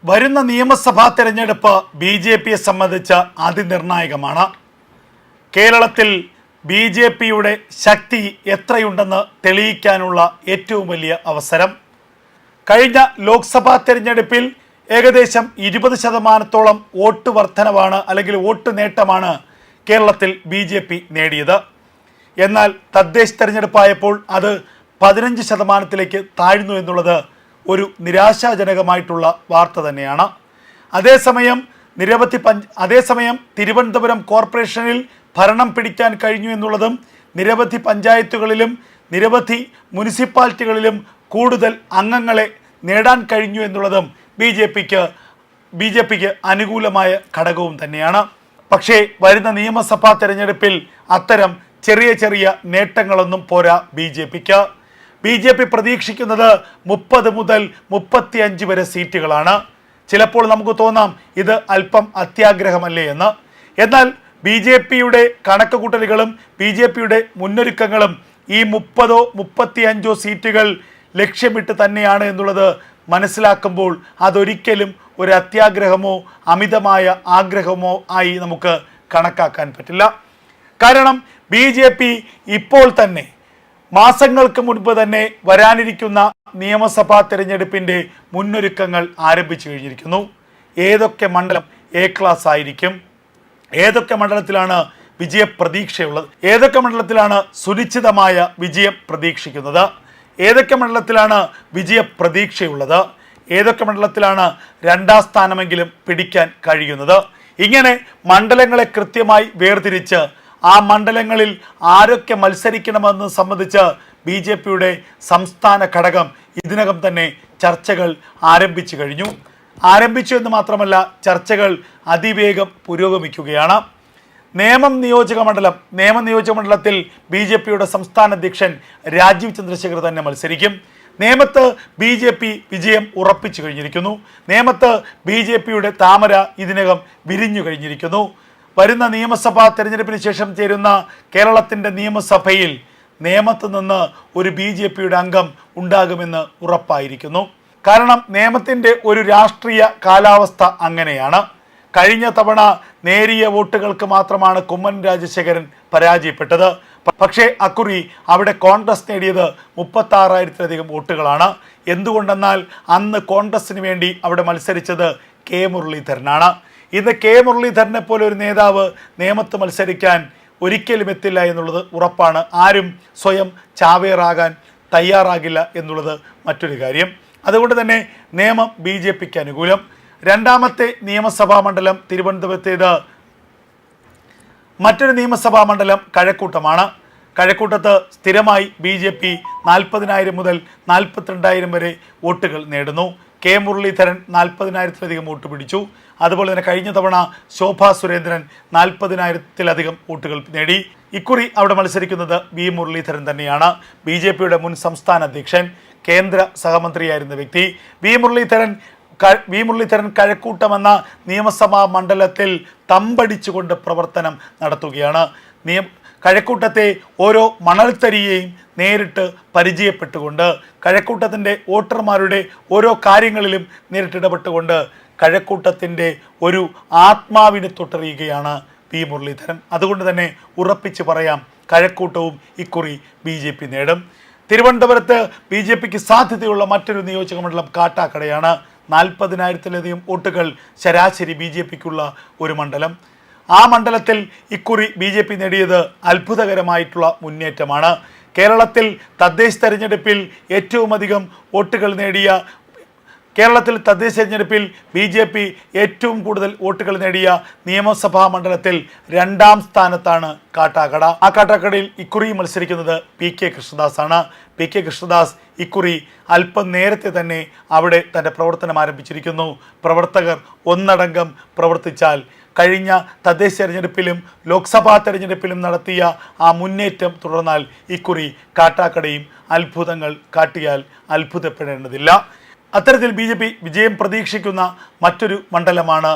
വരുന്ന നിയമസഭാ തെരഞ്ഞെടുപ്പ് BJPയെ സംബന്ധിച്ച് അതിനിർണായകമാണ്. കേരളത്തിൽ BJPയുടെ ശക്തി എത്രയുണ്ടെന്ന് തെളിയിക്കാനുള്ള ഏറ്റവും വലിയ അവസരം. കഴിഞ്ഞ ലോക്സഭാ തെരഞ്ഞെടുപ്പിൽ ഏകദേശം 20% വോട്ട് വർധനവാണ് അല്ലെങ്കിൽ വോട്ട് നേട്ടമാണ് കേരളത്തിൽ BJP നേടിയത്. എന്നാൽ തദ്ദേശ തെരഞ്ഞെടുപ്പായപ്പോൾ അത് 15% താഴ്ന്നു എന്നുള്ളത് ഒരു നിരാശാജനകമായിട്ടുള്ള വാർത്ത തന്നെയാണ്. അതേസമയം തിരുവനന്തപുരം കോർപ്പറേഷനിൽ ഭരണം പിടിക്കാൻ കഴിഞ്ഞു എന്നുള്ളതും നിരവധി പഞ്ചായത്തുകളിലും നിരവധി മുനിസിപ്പാലിറ്റികളിലും കൂടുതൽ അംഗങ്ങളെ നേടാൻ കഴിഞ്ഞു എന്നുള്ളതും BJPക്ക് അനുകൂലമായ ഘടകവും തന്നെയാണ്. പക്ഷേ വരുന്ന നിയമസഭാ തെരഞ്ഞെടുപ്പിൽ അത്തരം ചെറിയ ചെറിയ നേട്ടങ്ങളൊന്നും പോരാ BJPക്ക്. BJP പ്രതീക്ഷിക്കുന്നത് 30 മുതൽ 35 വരെ സീറ്റുകളാണ്. ചിലപ്പോൾ നമുക്ക് തോന്നാം ഇത് അല്പം അത്യാഗ്രഹമല്ലേ എന്ന്. എന്നാൽ BJPയുടെ കണക്കുകൂട്ടലുകളും BJPയുടെ മുന്നൊരുക്കങ്ങളും ഈ 30 35 സീറ്റുകൾ ലക്ഷ്യമിട്ട് തന്നെയാണ് എന്നുള്ളത് മനസ്സിലാക്കുമ്പോൾ അതൊരിക്കലും ഒരു അത്യാഗ്രഹമോ അമിതമായ ആഗ്രഹമോ ആയി നമുക്ക് കണക്കാക്കാൻ പറ്റില്ല. കാരണം BJP ഇപ്പോൾ തന്നെ മാസങ്ങൾക്ക് മുൻപ് തന്നെ വരാനിരിക്കുന്ന നിയമസഭാ തെരഞ്ഞെടുപ്പിൻ്റെ മുന്നൊരുക്കങ്ങൾ ആരംഭിച്ചു കഴിഞ്ഞിരിക്കുന്നു. ഏതൊക്കെ മണ്ഡലം A ക്ലാസ് ആയിരിക്കും, ഏതൊക്കെ മണ്ഡലത്തിലാണ് വിജയപ്രതീക്ഷയുള്ളത്, ഏതൊക്കെ മണ്ഡലത്തിലാണ് സുനിശ്ചിതമായ വിജയം പ്രതീക്ഷിക്കുന്നത്, ഏതൊക്കെ മണ്ഡലത്തിലാണ് വിജയപ്രതീക്ഷയുള്ളത്, ഏതൊക്കെ മണ്ഡലത്തിലാണ് 2ാം സ്ഥാനമെങ്കിലും പിടിക്കാൻ കഴിയുന്നത്. ഇങ്ങനെ മണ്ഡലങ്ങളെ കൃത്യമായി വേർതിരിച്ച് ആ മണ്ഡലങ്ങളിൽ ആരൊക്കെ മത്സരിക്കണമെന്ന് സംബന്ധിച്ച് BJPയുടെ സംസ്ഥാന ഘടകം ഇതിനകം തന്നെ ചർച്ചകൾ ആരംഭിച്ചു കഴിഞ്ഞു. ആരംഭിച്ചു എന്ന് മാത്രമല്ല, ചർച്ചകൾ അതിവേഗം പുരോഗമിക്കുകയാണ്. നേമം നിയോജക മണ്ഡലത്തിൽ BJPയുടെ സംസ്ഥാന അധ്യക്ഷൻ രാജീവ് ചന്ദ്രശേഖർ തന്നെ മത്സരിക്കും. നേമത്ത് BJP വിജയം ഉറപ്പിച്ചു കഴിഞ്ഞിരിക്കുന്നു. നേമത്ത് BJPയുടെ താമര ഇതിനകം വിരിഞ്ഞു കഴിഞ്ഞിരിക്കുന്നു. വരുന്ന നിയമസഭാ തെരഞ്ഞെടുപ്പിന് ശേഷം ചേരുന്ന കേരളത്തിൻ്റെ നിയമസഭയിൽ നേമത്ത് നിന്ന് ഒരു BJPയുടെ അംഗം ഉണ്ടാകുമെന്ന് ഉറപ്പായിരിക്കുന്നു. കാരണം നേമത്തിൻ്റെ ഒരു രാഷ്ട്രീയ കാലാവസ്ഥ അങ്ങനെയാണ്. കഴിഞ്ഞ തവണ നേരിയ വോട്ടുകൾക്ക് മാത്രമാണ് കുമ്മനം രാജശേഖരൻ പരാജയപ്പെട്ടത്. പക്ഷേ അക്കുറി അവിടെ കോൺഗ്രസ് നേടിയത് 36,000-ലധികം വോട്ടുകളാണ്. എന്തുകൊണ്ടെന്നാൽ അന്ന് കോൺഗ്രസിന് വേണ്ടി അവിടെ മത്സരിച്ചത് K മുരളീധരനാണ്. ഇന്ന് K മുരളീധരനെ പോലെ ഒരു നേതാവ് നേമത്ത് മത്സരിക്കാൻ ഒരിക്കലും എത്തില്ല എന്നുള്ളത് ഉറപ്പാണ്. ആരും സ്വയം ചാവേറാകാൻ തയ്യാറാകില്ല എന്നുള്ളത് മറ്റൊരു കാര്യം. അതുകൊണ്ട് തന്നെ നേമം BJPക്ക് അനുകൂലം. 2ാമത്തെ നിയമസഭാ മണ്ഡലം തിരുവനന്തപുരത്തേത്. മറ്റൊരു നിയമസഭാ മണ്ഡലം കഴക്കൂട്ടമാണ്. കഴക്കൂട്ടത്ത് സ്ഥിരമായി BJP 40,000 മുതൽ 42,000 വരെ വോട്ടുകൾ നേടുന്നു. K മുരളീധരൻ 40,000-ലധികം വോട്ട് പിടിച്ചു. അതുപോലെ തന്നെ കഴിഞ്ഞ തവണ ശോഭാ സുരേന്ദ്രൻ 40,000-ലധികം വോട്ടുകൾ നേടി. ഇക്കുറി അവിടെ മത്സരിക്കുന്നത് V മുരളീധരൻ തന്നെയാണ്. BJPയുടെ മുൻ സംസ്ഥാന അധ്യക്ഷൻ, കേന്ദ്ര സഹമന്ത്രിയായിരുന്ന വ്യക്തി. V മുരളീധരൻ കഴക്കൂട്ടം എന്ന നിയമസഭാ മണ്ഡലത്തിൽ തമ്പടിച്ചുകൊണ്ട് പ്രവർത്തനം നടത്തുകയാണ്. കഴക്കൂട്ടത്തെ ഓരോ മണൽത്തരിയെയും നേരിട്ട് പരിചയപ്പെട്ടുകൊണ്ട്, കഴക്കൂട്ടത്തിൻ്റെ വോട്ടർമാരുടെ ഓരോ കാര്യങ്ങളിലും നേരിട്ട് ഇടപെട്ടുകൊണ്ട് കഴക്കൂട്ടത്തിൻ്റെ ഒരു ആത്മാവിനെ തൊട്ടറിയുകയാണ് V മുരളീധരൻ. അതുകൊണ്ട് തന്നെ ഉറപ്പിച്ച് പറയാം, കഴക്കൂട്ടവും ഇക്കുറി BJP നേടും. തിരുവനന്തപുരത്ത് BJPക്ക് സാധ്യതയുള്ള മറ്റൊരു നിയോജക മണ്ഡലം കാട്ടാക്കടയാണ്. 40,000-ലധികം വോട്ടുകൾ ശരാശരി BJPക്കുള്ള ഒരു മണ്ഡലം. ആ മണ്ഡലത്തിൽ ഇക്കുറി BJP നേടിയത് അത്ഭുതകരമായിട്ടുള്ള മുന്നേറ്റമാണ്. കേരളത്തിൽ തദ്ദേശ തെരഞ്ഞെടുപ്പിൽ BJP ഏറ്റവും കൂടുതൽ വോട്ടുകൾ നേടിയ നിയമസഭാ മണ്ഡലത്തിൽ 2ാം സ്ഥാനത്താണ് കാട്ടാക്കട. ആ കാട്ടാക്കടയിൽ ഇക്കുറി മത്സരിക്കുന്നത് PK കൃഷ്ണദാസ് ആണ്. PK കൃഷ്ണദാസ് ഇക്കുറി അല്പം നേരത്തെ തന്നെ അവിടെ തൻ്റെ പ്രവർത്തനം ആരംഭിച്ചിരിക്കുന്നു. പ്രവർത്തകർ ഒന്നടങ്കം പ്രവർത്തിച്ചാൽ കഴിഞ്ഞ തദ്ദേശ തെരഞ്ഞെടുപ്പിലും ലോക്സഭാ തെരഞ്ഞെടുപ്പിലും നടത്തിയ ആ മുന്നേറ്റം തുടർന്നാൽ ഇക്കുറി കാട്ടാക്കടയും അത്ഭുതങ്ങൾ കാട്ടിയാൽ അത്ഭുതപ്പെടേണ്ടതില്ല. അത്തരത്തിൽ BJP വിജയം പ്രതീക്ഷിക്കുന്ന മറ്റൊരു മണ്ഡലമാണ്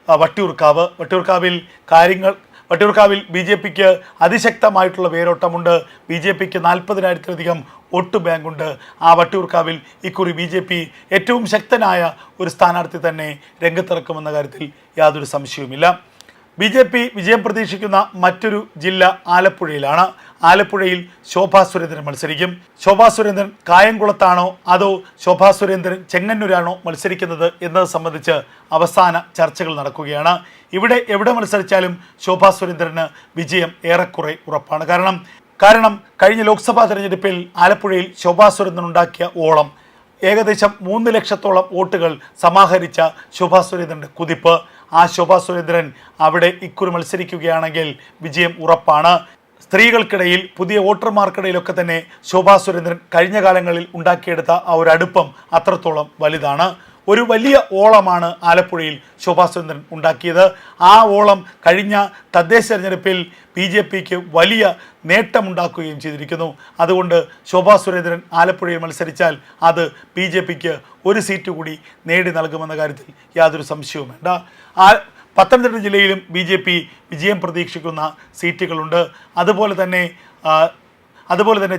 വട്ടിയൂർക്കാവ്. വട്ടിയൂർക്കാവിൽ കാര്യങ്ങൾ വട്ടിയൂർക്കാവിൽ BJPക്ക് അതിശക്തമായിട്ടുള്ള വേരോട്ടമുണ്ട്. BJPക്ക് 40,000-ലധികം വോട്ട് ബാങ്കുണ്ട്. ആ വട്ടിയൂർക്കാവിൽ ഇക്കുറി BJP ഏറ്റവും ശക്തനായ ഒരു സ്ഥാനാർത്ഥി തന്നെ രംഗത്തിറക്കുമെന്ന കാര്യത്തിൽ യാതൊരു സംശയവുമില്ല. BJP വിജയം പ്രതീക്ഷിക്കുന്ന മറ്റൊരു ജില്ല ആലപ്പുഴയിലാണ്. ആലപ്പുഴയിൽ ശോഭാ സുരേന്ദ്രൻ മത്സരിക്കും. ശോഭാ സുരേന്ദ്രൻ കായംകുളത്താണോ അതോ ശോഭാ സുരേന്ദ്രൻ ചെങ്ങന്നൂരാണോ മത്സരിക്കുന്നത് എന്നത് സംബന്ധിച്ച് അവസാന ചർച്ചകൾ നടക്കുകയാണ്. ഇവിടെ എവിടെ മത്സരിച്ചാലും ശോഭാ സുരേന്ദ്രന് വിജയം ഏറെക്കുറെ ഉറപ്പാണ്. കാരണം കഴിഞ്ഞ ലോക്സഭാ തെരഞ്ഞെടുപ്പിൽ ആലപ്പുഴയിൽ ശോഭാ സുരേന്ദ്രൻ ഉണ്ടാക്കിയ ഓളം ഏകദേശം 3 ലക്ഷത്തോളം വോട്ടുകൾ സമാഹരിച്ച ശോഭാ സുരേന്ദ്രൻ്റെ കുതിപ്പ്. ആ ശോഭാ സുരേന്ദ്രൻ അവിടെ ഇക്കുറി മത്സരിക്കുകയാണെങ്കിൽ വിജയം ഉറപ്പാണ്. സ്ത്രീകൾക്കിടയിൽ പുതിയ വോട്ടർമാർക്കിടയിലൊക്കെ തന്നെ ശോഭാ സുരേന്ദ്രൻ കഴിഞ്ഞ കാലങ്ങളിൽ ഉണ്ടാക്കിയെടുത്ത ആ ഒരു അടുപ്പം അത്രത്തോളം വലുതാണ്. ഒരു വലിയ ഓളമാണ് ആലപ്പുഴയിൽ ശോഭാ സുരേന്ദ്രൻ ഉണ്ടാക്കിയത്. ആ ഓളം കഴിഞ്ഞ തദ്ദേശ തെരഞ്ഞെടുപ്പിൽ BJPക്ക് വലിയ നേട്ടമുണ്ടാക്കുകയും ചെയ്തിരിക്കുന്നു. അതുകൊണ്ട് ശോഭാ സുരേന്ദ്രൻ ആലപ്പുഴയിൽ മത്സരിച്ചാൽ അത് BJPക്ക് ഒരു സീറ്റ് കൂടി നേടി നൽകുമെന്ന കാര്യത്തിൽ യാതൊരു സംശയവും വേണ്ട. പത്തനംതിട്ട ജില്ലയിലും BJP വിജയം പ്രതീക്ഷിക്കുന്ന സീറ്റുകളുണ്ട്. അതുപോലെ തന്നെ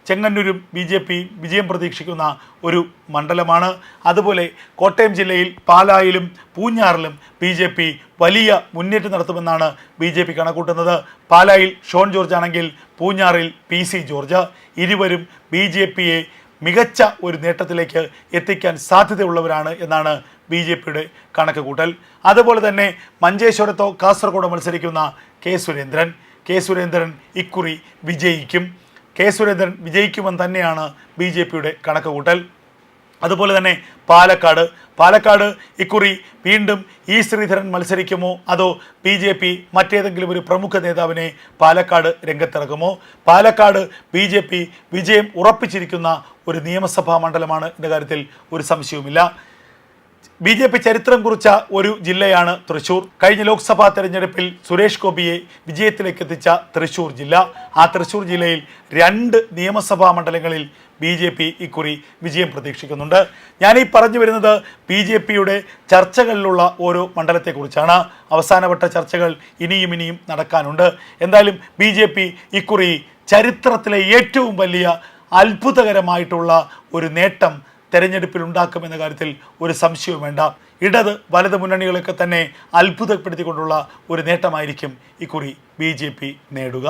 ചെങ്ങന്നൂരും BJP വിജയം പ്രതീക്ഷിക്കുന്ന ഒരു മണ്ഡലമാണ്. അതുപോലെ കോട്ടയം ജില്ലയിൽ പാലായിലും പൂഞ്ഞാറിലും BJP വലിയ മുന്നേറ്റം നടത്തുമെന്നാണ് BJP കണക്കൂട്ടുന്നത്. പാലായിൽ ഷോൺ ജോർജ് ആണെങ്കിൽ പൂഞ്ഞാറിൽ PC ജോർജ്. ഇരുവരും BJPയെ മികച്ച ഒരു നേട്ടത്തിലേക്ക് എത്തിക്കാൻ സാധ്യതയുള്ളവരാണ് എന്നാണ് BJPയുടെ കണക്ക് കൂട്ടൽ. അതുപോലെ തന്നെ മഞ്ചേശ്വരത്തോ കാസർഗോഡോ മത്സരിക്കുന്ന കെ സുരേന്ദ്രൻ ഇക്കുറി വിജയിക്കും. കെ സുരേന്ദ്രൻ വിജയിക്കുമെന്ന് തന്നെയാണ് BJPയുടെ കണക്ക് കൂട്ടൽ. അതുപോലെ തന്നെ പാലക്കാട് ഇക്കുറി വീണ്ടും ശ്രീധരൻ മത്സരിക്കുമോ അതോ BJP മറ്റേതെങ്കിലും ഒരു പ്രമുഖ നേതാവിനെ പാലക്കാട് രംഗത്തിറക്കുമോ? പാലക്കാട് BJP വിജയം ഉറപ്പിച്ചിരിക്കുന്ന ഒരു നിയമസഭാ മണ്ഡലമാണ് എന്ന കാര്യത്തിൽ ഒരു സംശയവുമില്ല. BJP ചരിത്രം കുറിച്ച ഒരു ജില്ലയാണ് തൃശ്ശൂർ. കഴിഞ്ഞ ലോക്സഭാ തെരഞ്ഞെടുപ്പിൽ സുരേഷ് ഗോപിയെ വിജയത്തിലേക്ക് എത്തിച്ച തൃശ്ശൂർ ജില്ല. ആ തൃശ്ശൂർ ജില്ലയിൽ 2 നിയമസഭാ മണ്ഡലങ്ങളിൽ BJP ഇക്കുറി വിജയം പ്രതീക്ഷിക്കുന്നുണ്ട്. ഞാനീ പറഞ്ഞു വരുന്നത് BJPയുടെ ചർച്ചകളിലുള്ള ഓരോ മണ്ഡലത്തെക്കുറിച്ചാണ്. അവസാനവട്ട ചർച്ചകൾ ഇനിയും നടക്കാനുണ്ട്. എന്തായാലും BJP ഇക്കുറി ചരിത്രത്തിലെ ഏറ്റവും വലിയ അത്ഭുതകരമായിട്ടുള്ള ഒരു നേട്ടം തെരഞ്ഞെടുപ്പിൽ ഉണ്ടാക്കുമെന്ന കാര്യത്തിൽ ഒരു സംശയവും വേണ്ട. ഇടത് വലത് മുന്നണികളൊക്കെ തന്നെ അത്ഭുതപ്പെടുത്തിക്കൊണ്ടുള്ള ഒരു നേട്ടമായിരിക്കും ഇക്കുറി BJP നേടുക.